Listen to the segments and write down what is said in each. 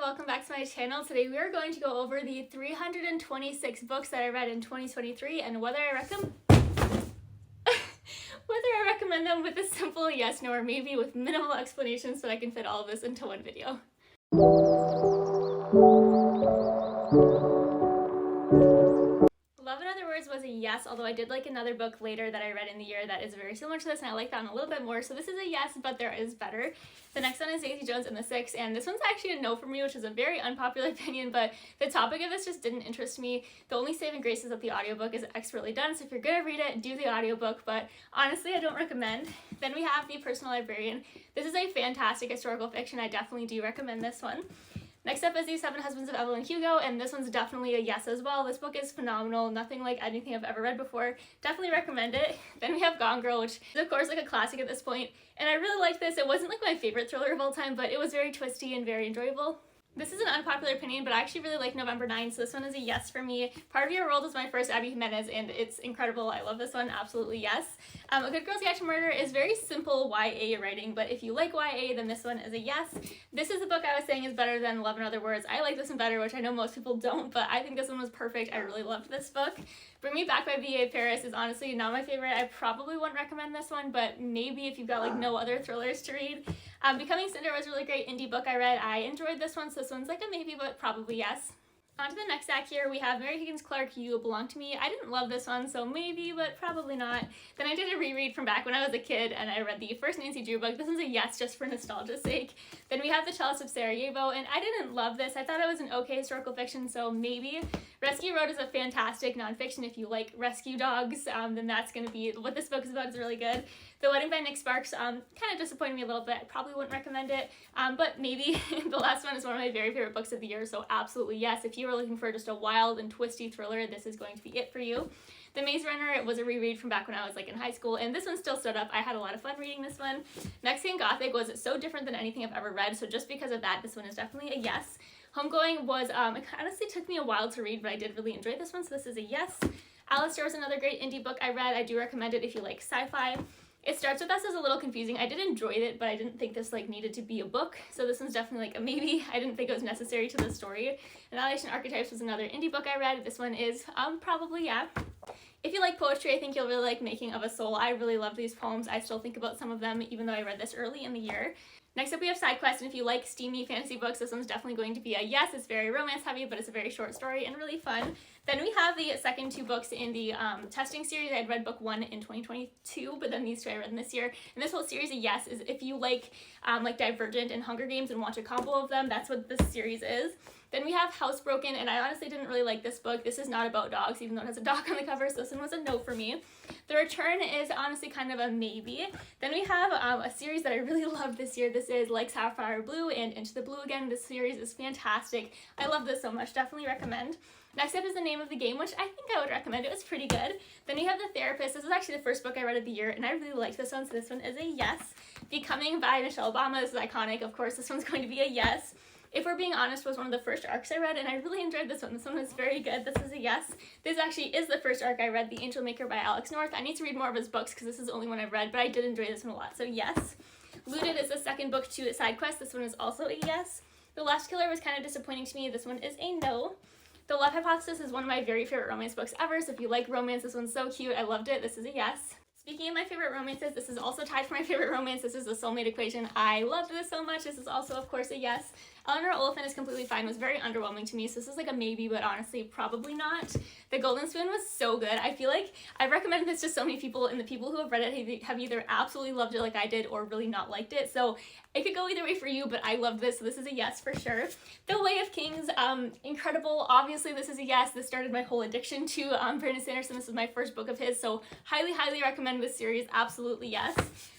welcome back to my channel. Today we are going to go over the 326 books that I read in 2023 and whether I recommend them with a simple yes, no, or maybe with minimal explanations so I can fit all of this into one video. Love, in Other Words was a yes, although I did like another book later that I read in the year that is very similar to this, and I like that one a little bit more, so this is a yes, but there is better. The next one is Daisy Jones and the Six, and this one's actually a no for me, which is a very unpopular opinion, but the topic of this just didn't interest me. The only saving grace is that the audiobook is expertly done, so if you're gonna read it, do the audiobook, but honestly, I don't recommend. Then we have The Personal Librarian. This is a fantastic historical fiction. I definitely do recommend this one. Next up is The Seven Husbands of Evelyn Hugo, and this one's definitely a yes as well. This book is phenomenal, nothing like anything I've ever read before. Definitely recommend it. Then we have Gone Girl, which is of course like a classic at this point, and I really liked this. It wasn't like my favorite thriller of all time, but it was very twisty and very enjoyable. This is an unpopular opinion, but I actually really like November 9, so this one is a yes for me. Part of Your World was my first Abby Jimenez, and it's incredible. I love this one, absolutely yes. A Good Girl's Guide to Murder is very simple YA writing, but if you like YA, then this one is a yes. This is the book I was saying is better than Love in Other Words. I like this one better, which I know most people don't, but I think this one was perfect. I really loved this book. Bring Me Back by B.A. Paris is honestly not my favorite. I probably wouldn't recommend this one, but maybe if you've got like no other thrillers to read. Becoming Cinder was a really great indie book I read. I enjoyed this one, so this one's like a maybe, but probably yes. On to the next act here, we have Mary Higgins Clark, You Belong to Me. I didn't love this one, so maybe, but probably not. Then I did a reread from back when I was a kid, and I read the first Nancy Drew book. This one's a yes, just for nostalgia's sake. Then we have The Cellist of Sarajevo, and I didn't love this. I thought it was an okay historical fiction, so maybe. Rescue Road is a fantastic nonfiction. If you like rescue dogs, then that's going to be what this book is about. It's really good. The Wedding by Nick Sparks kind of disappointed me a little bit. I probably wouldn't recommend it, but maybe. The last one is one of my very favorite books of the year, so absolutely yes. If you were looking for just a wild and twisty thriller, this is going to be it for you. The Maze Runner, it was a reread from back when I was like in high school, and this one still stood up. I had a lot of fun reading this one. Mexican Gothic was so different than anything I've ever read, so just because of that, this one is definitely a yes. Homegoing was, it honestly took me a while to read, but I did really enjoy this one, so this is a yes. Alistair was another great indie book I read. I do recommend it if you like sci-fi. It Starts With Us is a little confusing. I did enjoy it, but I didn't think this like needed to be a book, so this one's definitely like a maybe. I didn't think it was necessary to the story. Annihilation Archetypes was another indie book I read. This one is probably yeah. If you like poetry, I think you'll really like Making of a Soul. I really love these poems. I still think about some of them, even though I read this early in the year. Next up we have Side Quest, and if you like steamy fantasy books, this one's definitely going to be a yes. It's very romance heavy, but it's a very short story and really fun. Then we have the second two books in the testing series. I had read book 1 in 2022, but then these two I read in this year. And this whole series, a yes, is if you like Divergent and Hunger Games and want a combo of them, that's what this series is. Then we have Housebroken, and I honestly didn't really like this book. This is not about dogs, even though it has a dog on the cover, so this one was a no for me. The Return is honestly kind of a maybe. Then we have a series that I really loved this year. This is Like Sapphire Blue and Into the Blue Again. This series is fantastic. I love this so much. Definitely recommend. Next up is The Name of the Game, which I think I would recommend. It was pretty good. Then we have The Therapist. This is actually the first book I read of the year, and I really liked this one, so this one is a yes. Becoming by Michelle Obama. This is iconic. Of course, this one's going to be a yes. If We're Being Honest was one of the first arcs I read, and I really enjoyed this one. This one was very good. This is a yes. This actually is the first arc I read, The Angel Maker by Alex North. I need to read more of his books because this is the only one I've read, but I did enjoy this one a lot, so yes. Looted is the second book to Side Quest. This one is also a yes. The Last Killer was kind of disappointing to me. This one is a no. The Love Hypothesis is one of my very favorite romance books ever, so if you like romance, this one's so cute. I loved it. This is a yes. Speaking of my favorite romances, this is also tied for my favorite romance. This is The Soulmate Equation. I loved this so much. This is also, of course, a yes. Eleanor Oliphant is Completely Fine was very underwhelming to me, so this is like a maybe, but honestly, probably not. The Golden Spoon was so good. I feel like I've recommended this to so many people, and the people who have read it have either absolutely loved it like I did or really not liked it, so it could go either way for you, but I loved this, so this is a yes for sure. The Way of Kings, incredible. Obviously, this is a yes. This started my whole addiction to Brandon Sanderson. This was my first book of his, so highly, highly recommend this series. Absolutely yes.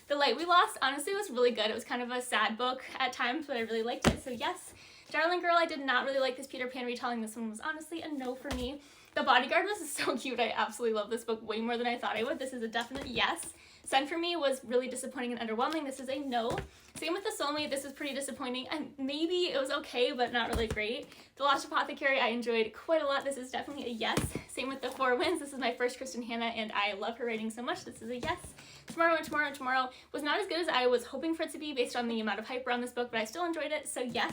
The Light We Lost, honestly, was really good. It was kind of a sad book at times, but I really liked it, so yes. Darling Girl, I did not really like this Peter Pan retelling. This one was honestly a no for me. The Bodyguard was so cute. I absolutely love this book way more than I thought I would. This is a definite yes. Send For Me was really disappointing and underwhelming. This is a no. Same with The Soulmate. This is pretty disappointing, and maybe it was okay, but not really great. The Lost Apothecary I enjoyed quite a lot. This is definitely a yes. Same with The Four Winds. This is my first Kristen Hanna, and I love her writing so much. This is a yes. Tomorrow and Tomorrow and Tomorrow was not as good as I was hoping for it to be based on the amount of hype around this book, but I still enjoyed it, so yes.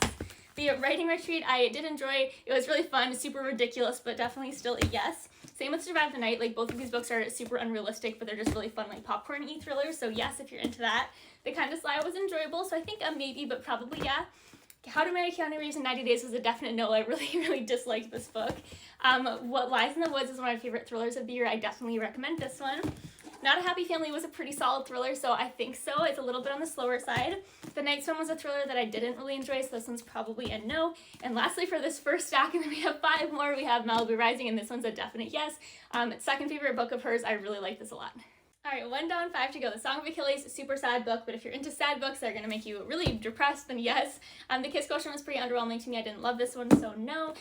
The writing retreat I did enjoy. It was really fun, super ridiculous, but definitely still a yes. Same with Survive the Night. Like, both of these books are super unrealistic, but they're just really fun, like popcorn-y thrillers. So yes, if you're into that. The Kind of Sly was enjoyable, so I think a maybe, but probably yeah. How to Marry Keanu Reeves in 90 Days was a definite no. I really disliked this book. What Lies in the Woods is one of my favorite thrillers of the year. I definitely recommend this one. Not a Happy Family was a pretty solid thriller, so I think so. It's a little bit on the slower side. The Next one was a thriller that I didn't really enjoy, so this one's probably a no. And lastly, for this first stack, and then we have 5 more, we have Malibu Rising, and this one's a definite yes. Second favorite book of hers. I really like this a lot. Alright, 1 down, 5 to go. The Song of Achilles, super sad book, but if you're into sad books that are going to make you really depressed, then yes. The Kiss Quotient was pretty underwhelming to me. I didn't love this one, so no.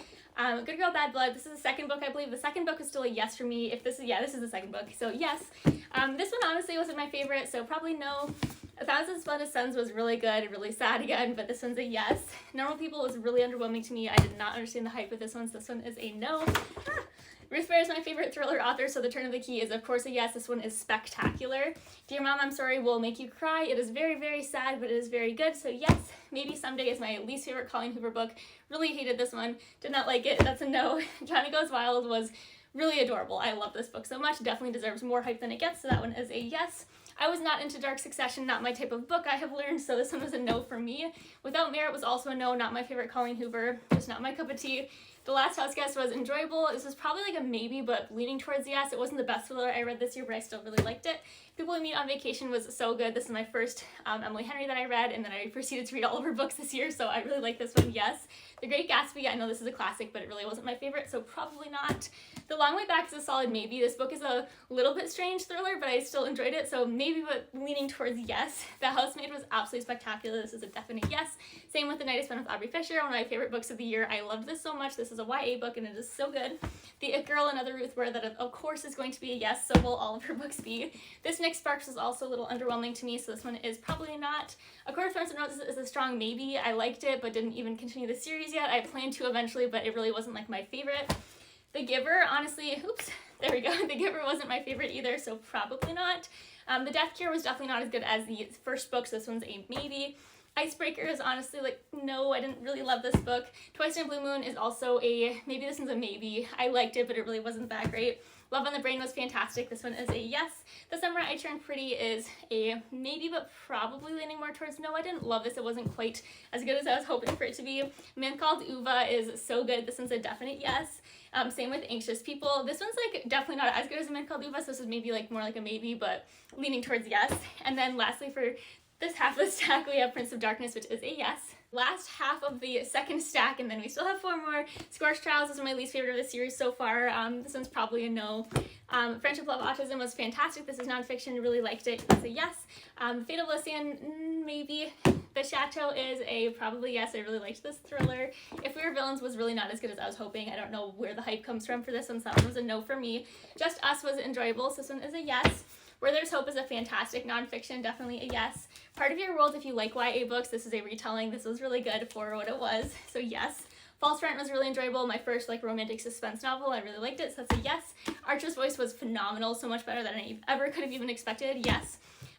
Good Girl, Bad Blood. This is the second book, I believe. The second book is still a yes for me. This is the second book, so yes. This one honestly wasn't my favorite, so probably no. 1,000 Splendid Suns was really good, really sad again, but this one's a yes. Normal People was really underwhelming to me. I did not understand the hype of this one, so this one is a no. Ruth Bear is my favorite thriller author, so The Turn of the Key is of course a yes. This one is spectacular. Dear Mom, I'm Sorry will make you cry. It is very sad, but it is very good, so yes. Maybe Someday is my least favorite Colleen Hoover book. Really hated this one. Did not like it. That's a no. Johnny Goes Wild was really adorable. I love this book so much. Definitely deserves more hype than it gets, so that one is a yes. I was not into Dark Succession, not my type of book, I have learned, so this one was a no for me. Without Merit was also a no, not my favorite Colleen Hoover, just not my cup of tea. The Last House Guest was enjoyable. This was probably like a maybe, but leaning towards yes. It wasn't the best thriller I read this year, but I still really liked it. People We Meet on Vacation was so good. This is my first Emily Henry that I read, and then I proceeded to read all of her books this year, so I really like this one, yes. The Great Gatsby, I know this is a classic, but it really wasn't my favorite, so probably not. The Long Way Back is a solid maybe. This book is a little bit strange thriller, but I still enjoyed it, so maybe, but leaning towards yes. The Housemaid was absolutely spectacular. This is a definite yes. Same with The Night I Spent with Aubrey Fisher, one of my favorite books of the year. I loved this so much. This is a YA book, and it is so good. The It Girl, Another Ruth Ware, that of course is going to be a yes, so will all of her books be. This Nick Sparks was also a little underwhelming to me, so this one is probably not. A Court of Thorns and Roses is a strong maybe. I liked it, but didn't even continue the series yet. I planned to eventually, but it really wasn't like my favorite. The Giver, honestly, oops, there we go. The Giver wasn't my favorite either, so probably not. The Death Cure was definitely not as good as the first book, so this one's a maybe. Icebreaker is honestly like, no, I didn't really love this book. Twice in a Blue Moon is also a maybe. This one's a maybe. I liked it, but it really wasn't that great. Love on the Brain was fantastic. This one is a yes. The Summer I Turned Pretty is a maybe, but probably leaning more towards no. I didn't love this. It wasn't quite as good as I was hoping for it to be. A Man Called Uva is so good. This one's a definite yes. Same with Anxious People. This one's like definitely not as good as A Man Called Uva, so this is maybe like more like a maybe, but leaning towards yes. And then lastly, for this half of the stack, we have Prince of Darkness, which is a yes. Last half of the second stack, and then we still have 4 more. Scorched Trials is my least favorite of the series so far. This one's probably a no. Friendship, Love, Autism was fantastic. This is nonfiction. Really liked it. That's a yes. Fate of Lycian, maybe. The Chateau is a probably yes. I really liked this thriller. If We Were Villains was really not as good as I was hoping. I don't know where the hype comes from for this one, so that one was a no for me. Just Us was enjoyable, so this one is a yes. Where There's Hope is a fantastic nonfiction, definitely a yes. Part of Your World, if you like YA books, this is a retelling. This was really good for what it was, so yes. False Front was really enjoyable. My first romantic suspense novel. I really liked it, so that's a yes. Archer's Voice was phenomenal, so much better than I ever could have even expected, yes.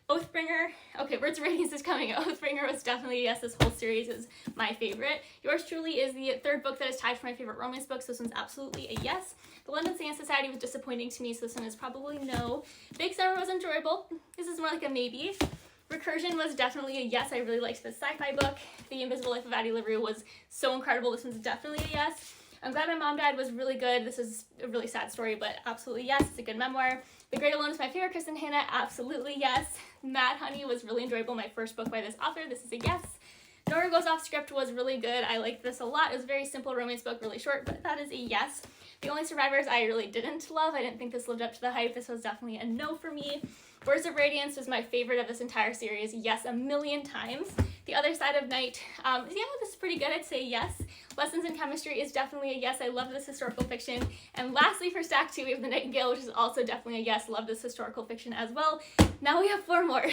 Oathbringer, okay, Words of Radiance is coming. Oathbringer was definitely a yes. This whole series is my favorite. Yours Truly is the third book that is tied for my favorite romance book, so this one's absolutely a yes. The London Sand Society was disappointing to me, so this one is probably no. Big Summer was enjoyable. This is more like a maybe. Recursion was definitely a yes. I really liked this sci-fi book. The Invisible Life of Addie LaRue was so incredible. This one's definitely a yes. I'm Glad My Mom Died was really good. This is a really sad story, but absolutely yes. It's a good memoir. The Great Alone is my favorite. Kristen Hanna, absolutely yes. Mad Honey was really enjoyable. My first book by this author. This is a yes. Nora Goes Off Script was really good. I liked this a lot. It was a very simple romance book, really short, but that is a yes. The Only Survivors I really didn't love. I didn't think this lived up to the hype. This was definitely a no for me. Words of Radiance was my favorite of this entire series. Yes, a million times. The Other Side of Night, yeah, this is pretty good. I'd say yes. Lessons in Chemistry is definitely a yes. I love this historical fiction. And lastly, for stack 2, we have The Nightingale, which is also definitely a yes. Love this historical fiction as well. Now we have 4 more.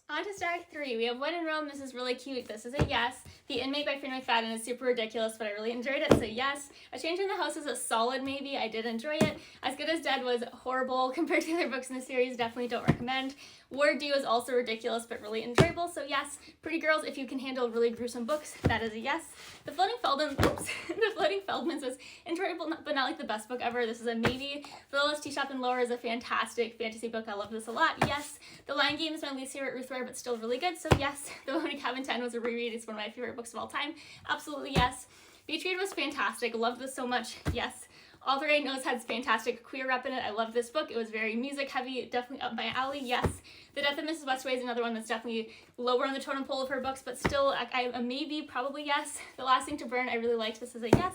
On to stack 3. We have When in Rome. This is really cute. This is a yes. The Inmate by Freeman McFadden is super ridiculous, but I really enjoyed it, so yes. A Change in the House is a solid maybe. I did enjoy it. As Good as Dead was horrible compared to the other books in the series. Definitely don't recommend. Word Due is also ridiculous but really enjoyable, so yes. Pretty Girls, if you can handle really gruesome books, that is a yes. The Floating Feldmans was enjoyable, but not like the best book ever. This is a maybe. The Littlest Tea Shop in Lore is a fantastic fantasy book. I love this a lot, yes. The Lion Game is my least favorite Ruth Ware, but still really good, so yes. The Woman in Cabin 10 was a reread. It's one of my favorite books of all time. Absolutely yes. Beach Read was fantastic. Loved this so much, yes. All the Right Knows had fantastic queer rep in it. I loved this book. It was very music heavy, definitely up my alley, yes. The Death of Mrs. Westaway is another one that's definitely lower on the totem pole of her books, but still a maybe, probably yes. The Last Thing to Burn, I really liked. This is a yes.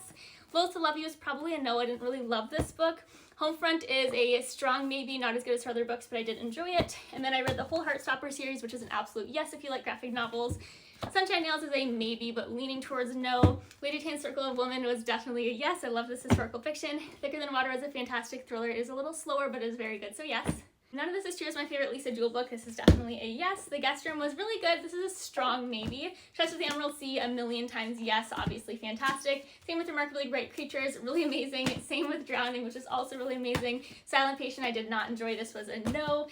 Loath to Love You is probably a no. I didn't really love this book. Homefront is a strong maybe, not as good as her other books, but I did enjoy it. And then I read the whole Heartstopper series, which is an absolute yes if you like graphic novels. Sunshine Nails is a maybe, but leaning towards no. Lady Tane's Circle of Women was definitely a yes. I love this historical fiction. Thicker Than Water is a fantastic thriller. It is a little slower, but is very good, so yes. None of This Is True is my favorite Lisa Jewell book. This is definitely a yes. The Guest Room was really good. This is a strong maybe. Chest of the Emerald Sea, a million times yes. Obviously fantastic. Same with Remarkably Bright Creatures, really amazing. Same with Drowning, which is also really amazing. Silent Patient, I did not enjoy. This was a no.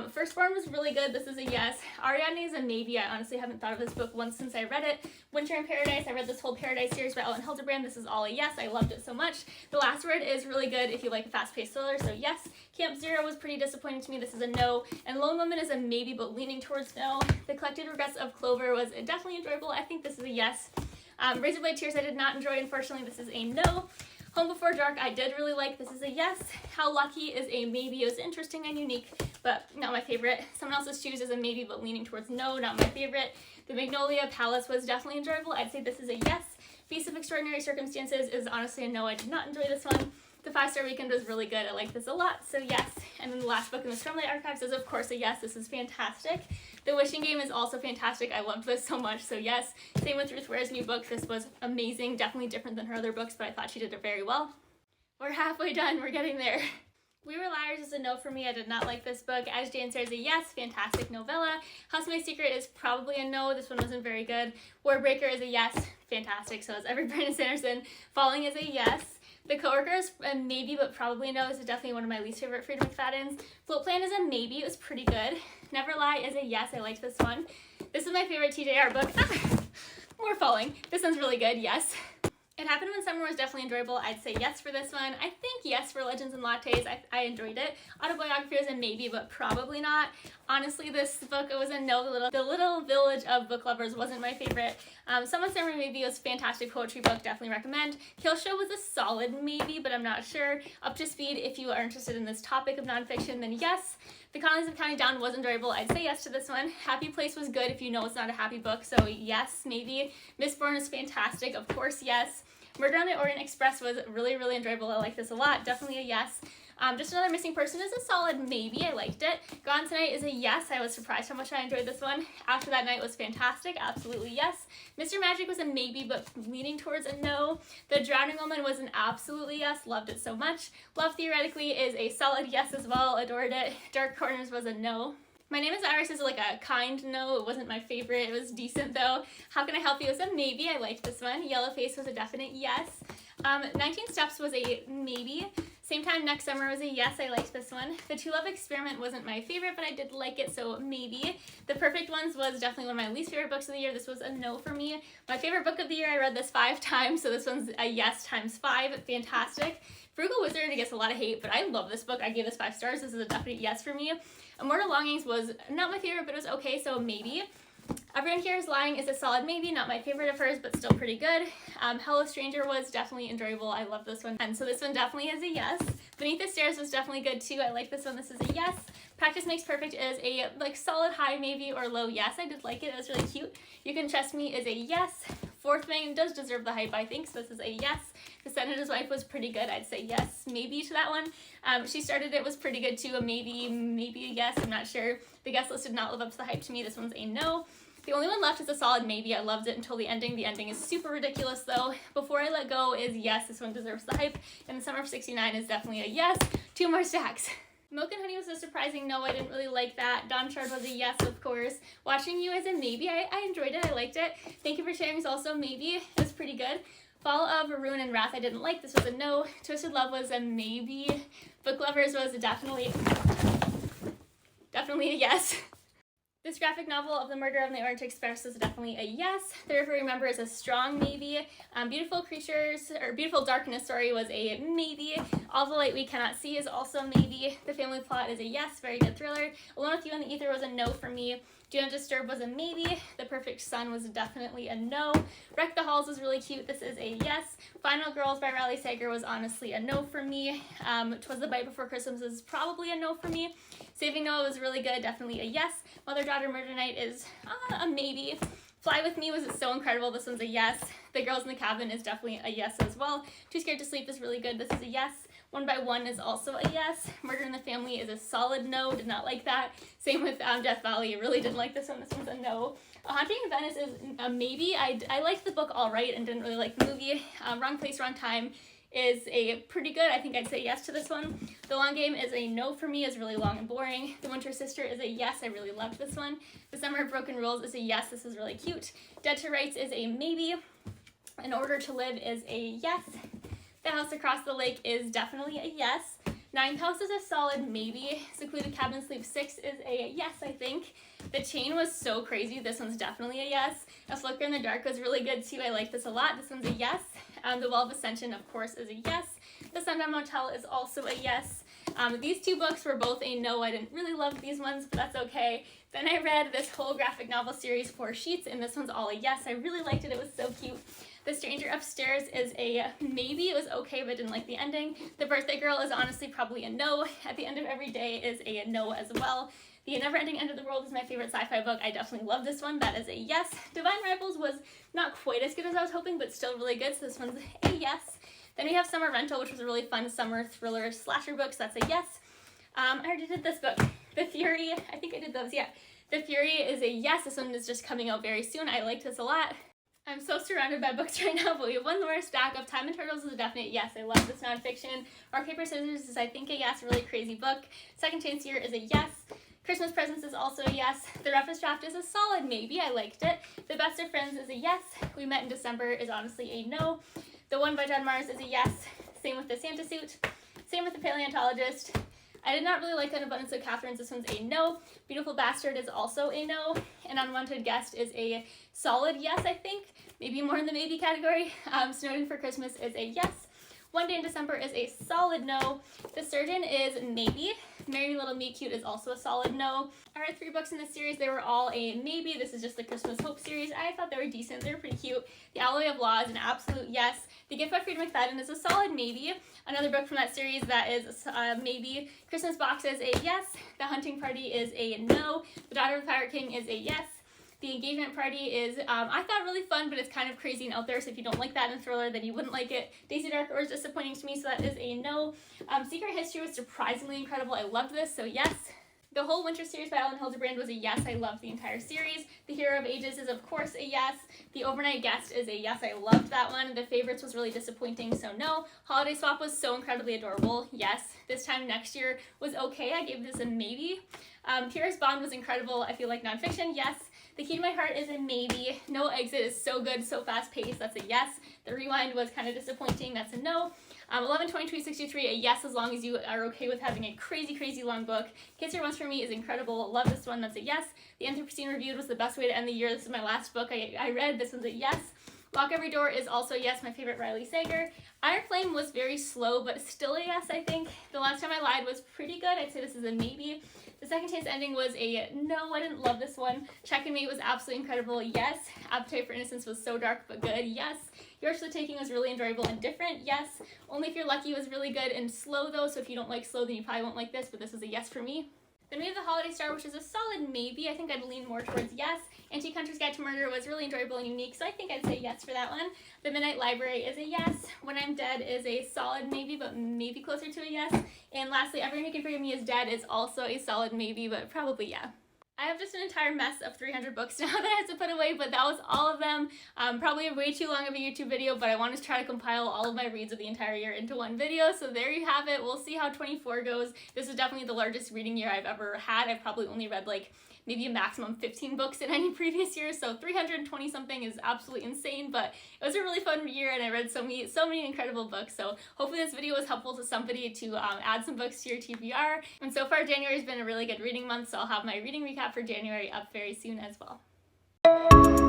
Firstborn was really good. This is a yes. Ariadne is a maybe. I honestly haven't thought of this book once since I read it. Winter in Paradise, I read this whole Paradise series by Ellen Hildebrand. This is all a yes. I loved it so much. The Last Word is really good if you like a fast-paced thriller, so yes. Camp Zero was pretty disappointing to me. This is a no. And Lone Woman is a maybe, but leaning towards no. The Collected Regrets of Clover was definitely enjoyable. I think this is a yes. Razorblade Tears I did not enjoy, unfortunately. This is a no. Home Before Dark I did really like. This is a yes. How Lucky is a maybe. It was interesting and unique, but not my favorite. Someone Else's Shoes is a maybe, but leaning towards no, not my favorite. The Magnolia Palace was definitely enjoyable. I'd say this is a yes. Feast of Extraordinary Circumstances is honestly a no. I did not enjoy this one. The 5-Star Weekend was really good. I like this a lot, so yes. And then the last book in the Stormlight Archives is, of course, a yes. This is fantastic. The Wishing Game is also fantastic. I loved this so much, so yes. Same with Ruth Ware's new book. This was amazing. Definitely different than her other books, but I thought she did it very well. We're halfway done. We're getting there. We Were Liars is a no for me. I did not like this book. As Jane Says is a yes. Fantastic novella. House My Secret is probably a no. This one wasn't very good. Warbreaker is a yes. Fantastic. So is Every Brandon Sanderson. Falling is a yes. The Coworker is a maybe, but probably no. This is definitely one of my least favorite Freida McFadden's. Float Plan is a maybe. It was pretty good. Never Lie is a yes. I liked this one. This is my favorite TJR book. More falling. This one's really good. Yes. It Happened When Summer was definitely enjoyable. I'd say yes for this one. I think yes for Legends and Lattes. I enjoyed it. Autobiography was a maybe, but probably not. Honestly, this book, it was a no. The Little Village of Book Lovers wasn't my favorite. Someone Summer Maybe was a fantastic poetry book. Definitely recommend. Kill Show was a solid maybe, but I'm not sure. Up to Speed, if you are interested in this topic of nonfiction, then yes. The Colonies of Counting Down was enjoyable. I'd say yes to this one. Happy Place was good if you know it's not a happy book, so yes, maybe. Mistborn is fantastic. Of course, yes. Murder on the Orient Express was really, really enjoyable. I like this a lot. Definitely a yes. Just Another Missing Person is a solid maybe. I liked it. Gone Tonight is a yes. I was surprised how much I enjoyed this one. After That Night was fantastic. Absolutely yes. Mr. Magic was a maybe, but leaning towards a no. The Drowning Woman was an absolutely yes. Loved it so much. Love Theoretically is a solid yes as well. Adored it. Dark Corners was a no. My Name is Iris is like a kind no. It wasn't my favorite. It was decent though. How Can I Help You was a maybe. I liked this one. Yellow Face was a definite yes. 19 Steps was a maybe. Same Time Next Summer was a yes. I liked this one. The Two Love Experiment wasn't my favorite, but I did like it, so maybe. The Perfect Ones was definitely one of my least favorite books of the year. This was a no for me. My favorite book of the year, I read this 5 times, so this one's a yes times 5. Fantastic. Frugal Wizard gets a lot of hate, but I love this book. I gave this 5 stars. This is a definite yes for me. Immortal Longings was not my favorite, but it was okay, so maybe. Everyone Here Is Lying is a solid maybe, not my favorite of hers, but still pretty good. Hello Stranger was definitely enjoyable. I love this one, and so this one definitely is a yes. Beneath the Stairs was definitely good too. I like this one. This is a yes. Practice Makes Perfect is a solid high maybe or low yes. I did like it. It was really cute. You Can Trust Me is a yes. Fourth Wing does deserve the hype, I think, so this is a yes. The Senator's Wife was pretty good. I'd say yes, maybe to that one. She Started It was pretty good too. A maybe a yes. I'm not sure. The Guest List did not live up to the hype to me. This one's a no. The only one left is a solid maybe. I loved it until the ending. The ending is super ridiculous though. Before I Let Go is yes. This one deserves the hype. And The Summer of '69 is definitely a yes. 2 more stacks. Milk and Honey was a surprising no. I didn't really like that. Dawn Shard was a yes, of course. Watching You is a maybe. I enjoyed it. I liked it. Thank You for Sharing is also maybe. It was pretty good. Fall of Ruin and Wrath I didn't like. This was a no. Twisted Love was a maybe. Book Lovers was definitely definitely a yes. This graphic novel of the Murder of the Orient Express is definitely a yes. The River Remember is a strong maybe. Beautiful Creatures, or Beautiful Darkness, sorry, was a maybe. All the Light We Cannot See is also maybe. The Family Plot is a yes, very good thriller. Alone with You in the Ether was a no for me. Do Not Disturb was a maybe. The Perfect Sun was definitely a no. Wreck the Halls was really cute. This is a yes. Final Girls by Riley Sager was honestly a no for me. 'Twas the Bite Before Christmas is probably a no for me. Saving Noah was really good, definitely a yes. Mother-Daughter Murder Night is a maybe. Fly With Me was so incredible. This one's a yes. The Girls in the Cabin is definitely a yes as well. Too Scared to Sleep is really good. This is a yes. One by One is also a yes. Murder in the Family is a solid no. Did not like that. Same with Death Valley. Really didn't like this one. This one's a no. A Haunting in Venice is a maybe. I liked the book all right and didn't really like the movie. Wrong Place, Wrong Time is a pretty good. I think I'd say yes to this one. The Long Game is a no for me. It's really long and boring. The Winter Sister is a yes. I really loved this one. The Summer of Broken Rules is a yes. This is really cute. Dead to Rights is a maybe. In Order to Live is a yes. The House Across the Lake is definitely a yes. Ninth House is a solid maybe. Secluded Cabin Sleep 6 is a yes, I think. The Chain was so crazy. This one's definitely a yes. A Flicker in the Dark was really good too. I like this a lot. This one's a yes. The Well of Ascension, of course, is a yes. The Sundown Motel is also a yes. These two books were both a no. I didn't really love these ones, but that's okay. Then I read this whole graphic novel series, 4 Sheets, and this one's all a yes. I really liked it. It was so cute. The Stranger Upstairs is a maybe. It was okay, but didn't like the ending. The Birthday Girl is honestly probably a no. At the End of Every Day is a no as well. The Never Ending End of the World is my favorite sci-fi book. I definitely love this one. That is a yes. Divine Rivals was not quite as good as I was hoping, but still really good, so this one's a yes. Then we have Summer Rental, which was a really fun summer thriller slasher book, so that's a yes. I already did this book. The Fury, I think I did those, yeah. The Fury is a yes. This one is just coming out very soon. I liked this a lot. I'm so surrounded by books right now, but we have one more stack of Time and Turtles is a definite yes. I love this nonfiction. Rock, Paper, Scissors is, I think, a yes. Really crazy book. Second Chance Year is a yes. Christmas Presents is also a yes. The Roughest Draft is a solid maybe. I liked it. The Best of Friends is a yes. We Met in December is honestly a no. The One by John Mars is a yes. Same with The Santa Suit. Same with The Paleontologist. I did not really like An Abundance of Catherines. This one's a no. Beautiful Bastard is also a no. An Unwanted Guest is a solid yes, I think. Maybe more in the maybe category. Snowden for Christmas is a yes. One Day in December is a solid no. The Surgeon is maybe. Merry Little Meet Cute is also a solid no. I read 3 books in this series. They were all a maybe. This is just the Christmas Hope series. I thought they were decent. They were pretty cute. The Alloy of Law is an absolute yes. The Gift by Freida McFadden is a solid maybe. Another book from that series that is maybe. Christmas Box is a yes. The Hunting Party is a no. The Daughter of the Pirate King is a yes. The Engagement Party is, I thought really fun, but it's kind of crazy and out there, so if you don't like that in a thriller, then you wouldn't like it. Daisy Dark Hour is disappointing to me, so that is a no. Secret History was surprisingly incredible. I loved this, so yes. The whole Winter series by Ellen Hildebrand was a yes. I loved the entire series. The Hero of Ages is, of course, a yes. The Overnight Guest is a yes. I loved that one. The Favorites was really disappointing, so no. Holiday Swap was so incredibly adorable. Yes. This Time Next Year was okay. I gave this a maybe. Purist Bond was incredible. I feel like nonfiction, yes. The Key to My Heart is a maybe. No Exit is so good, so fast-paced. That's a yes. The Rewind was kind of disappointing. That's a no. 11/22/63, a yes, as long as you are okay with having a crazy, crazy long book. Kids Are Once For Me is incredible. Love this one. That's a yes. The Anthropocene Reviewed was the best way to end the year. This is my last book I read. This one's a yes. Lock Every Door is also a yes, my favorite Riley Sager. Iron Flame was very slow, but still a yes, I think. The Last Time I Lied was pretty good. I'd say this is a maybe. The Second Chance Ending was a no. I didn't love this one. Check and Mate was absolutely incredible. Yes. Appetite for Innocence was so dark but good. Yes. Yours for the Taking was really enjoyable and different. Yes. Only If You're Lucky was really good and slow though, so if you don't like slow, then you probably won't like this, but this was a yes for me. Then we have The Holiday Star, which is a solid maybe. I think I'd lean more towards yes. Antique Hunter's Guide to Murder was really enjoyable and unique, so I think I'd say yes for that one. The Midnight Library is a yes. When I'm Dead is a solid maybe, but maybe closer to a yes. And lastly, Everyone Who Can Forgive Me Is Dead is also a solid maybe, but probably yeah. I have just an entire mess of 300 books now that I have to put away, but that was all of them. Probably way too long of a YouTube video, but I wanted to try to compile all of my reads of the entire year into one video, so there you have it. We'll see how 24 goes. This is definitely the largest reading year I've ever had. I've probably only read like maybe a maximum 15 books in any previous year, so 320 something is absolutely insane, but it was a really fun year and I read so many incredible books. So hopefully this video was helpful to somebody to add some books to your TBR. And so far January has been a really good reading month, so I'll have my reading recap for January up very soon as well.